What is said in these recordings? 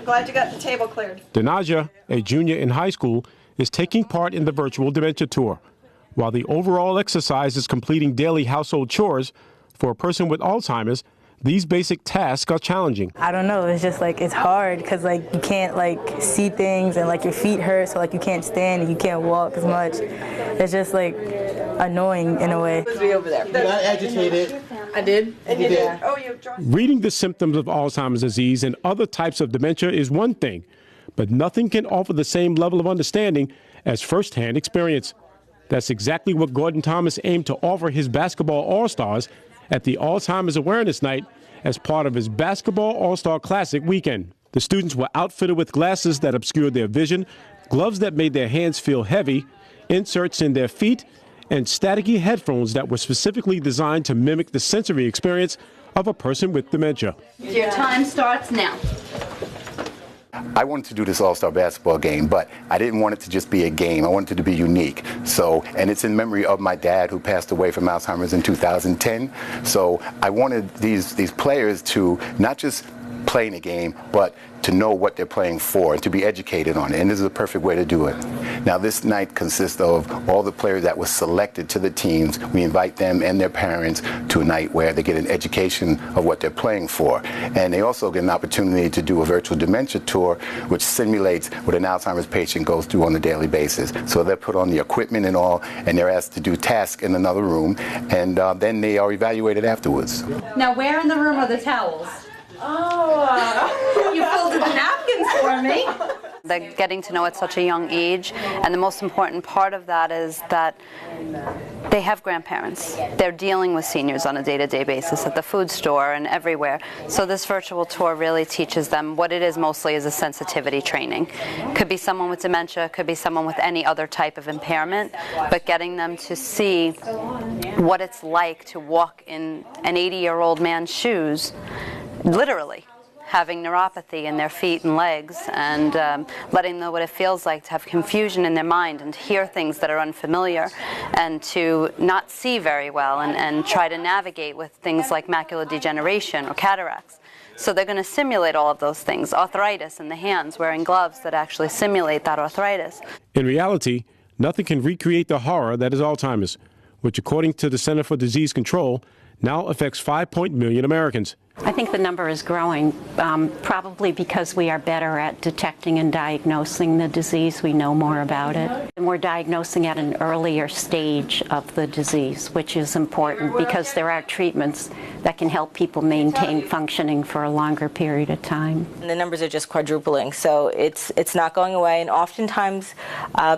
glad you got the table cleared. Denaja, a junior in high school, is taking part in the virtual dementia tour. While the overall exercise is completing daily household chores, for a person with Alzheimer's, these basic tasks are challenging. I don't know, it's just like, it's hard because like you can't like see things and like your feet hurt, so like you can't stand and you can't walk as much. It's just like annoying in a way. Over there. You got agitated. I did? And you did? Oh, you Reading the symptoms of Alzheimer's disease and other types of dementia is one thing, but nothing can offer the same level of understanding as firsthand experience. That's exactly what Gordon Thomas aimed to offer his basketball all-stars at the Alzheimer's Awareness Night as part of his Basketball All-Star Classic weekend. The students were outfitted with glasses that obscured their vision, gloves that made their hands feel heavy, inserts in their feet, and staticky headphones that were specifically designed to mimic the sensory experience of a person with dementia. Your time starts now. I wanted to do this all-star basketball game, but I didn't want it to just be a game. I wanted it to be unique. So, and it's in memory of my dad who passed away from Alzheimer's in 2010. So I wanted these players to not just play in a game, but to know what they're playing for and to be educated on it. And this is a perfect way to do it. Now, this night consists of all the players that were selected to the teams. We invite them and their parents to a night where they get an education of what they're playing for. And they also get an opportunity to do a virtual dementia tour, which simulates what an Alzheimer's patient goes through on a daily basis. So they're put on the equipment and all, and they're asked to do tasks in another room, and then they are evaluated afterwards. Now, where in the room are the towels? Oh, you folded the napkins for me. They're getting to know at such a young age, and the most important part of that is that they have grandparents. They're dealing with seniors on a day-to-day basis at the food store and everywhere. So this virtual tour really teaches them what it is mostly is a sensitivity training. Could be someone with dementia, could be someone with any other type of impairment, but getting them to see what it's like to walk in an 80-year-old man's shoes, literally, having neuropathy in their feet and legs, and letting them know what it feels like to have confusion in their mind and to hear things that are unfamiliar and to not see very well and try to navigate with things like macular degeneration or cataracts. So they're going to simulate all of those things, arthritis in the hands, wearing gloves that actually simulate that arthritis. In reality, nothing can recreate the horror that is Alzheimer's, which according to the Center for Disease Control, now affects 5 million Americans. I think the number is growing, probably because we are better at detecting and diagnosing the disease. We know more about it. And we're diagnosing at an earlier stage of the disease, which is important because there are treatments that can help people maintain functioning for a longer period of time. And the numbers are just quadrupling, so it's not going away. And oftentimes,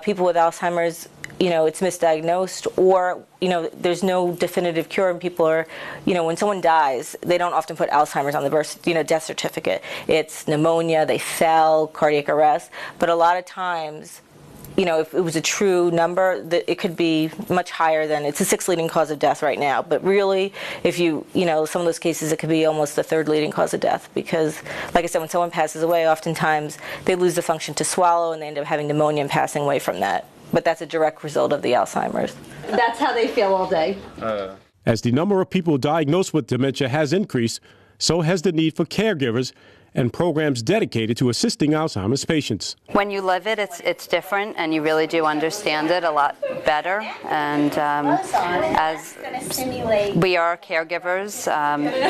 people with Alzheimer's, it's misdiagnosed, or, there's no definitive cure, and people are, when someone dies, they don't often put Alzheimer's on the birth, death certificate. It's pneumonia, they fell, cardiac arrest, but a lot of times, if it was a true number, that it could be much higher than, it's the 6th leading cause of death right now. But really, if some of those cases, it could be almost the 3rd leading cause of death, because, like I said, when someone passes away, oftentimes they lose the function to swallow and they end up having pneumonia and passing away from that. But that's a direct result of the Alzheimer's. That's how they feel all day. As the number of people diagnosed with dementia has increased, so has the need for caregivers and programs dedicated to assisting Alzheimer's patients. When you live it, it's different, and you really do understand it a lot better. And as we are caregivers,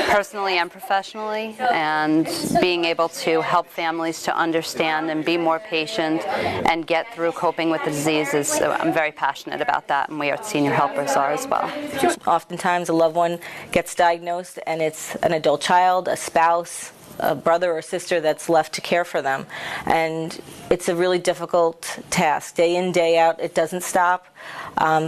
personally and professionally, and being able to help families to understand and be more patient and get through coping with the disease I'm very passionate about that, and we at Senior Helpers are as well. Oftentimes a loved one gets diagnosed and it's an adult child, a spouse, a brother or sister that's left to care for them. And it's a really difficult task. Day in, day out, it doesn't stop.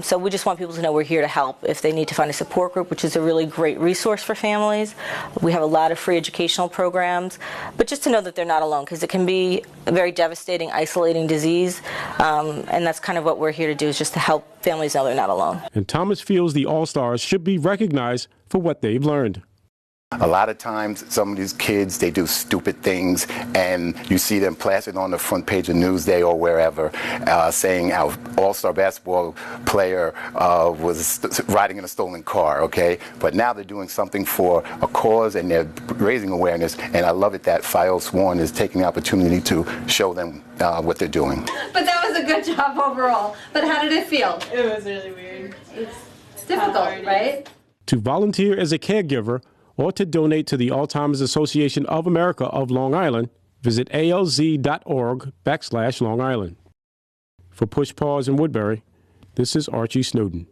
So we just want people to know we're here to help. If they need to find a support group, which is a really great resource for families. We have a lot of free educational programs. But just to know that they're not alone, because it can be a very devastating, isolating disease. And that's kind of what we're here to do, is just to help families know they're not alone. And Thomas feels the All-Stars should be recognized for what they've learned. A lot of times, some of these kids, they do stupid things, and you see them plastered on the front page of Newsday or wherever, saying our all-star basketball player was riding in a stolen car, okay? But now they're doing something for a cause, and they're raising awareness, and I love it that FiOS 1 is taking the opportunity to show them what they're doing. But that was a good job overall. But how did it feel? It was really weird. It's Difficult, right? To volunteer as a caregiver or to donate to the Alzheimer's Association of America of Long Island, visit alz.org/Long Island. For Push Pause in Woodbury, this is Archie Snowden.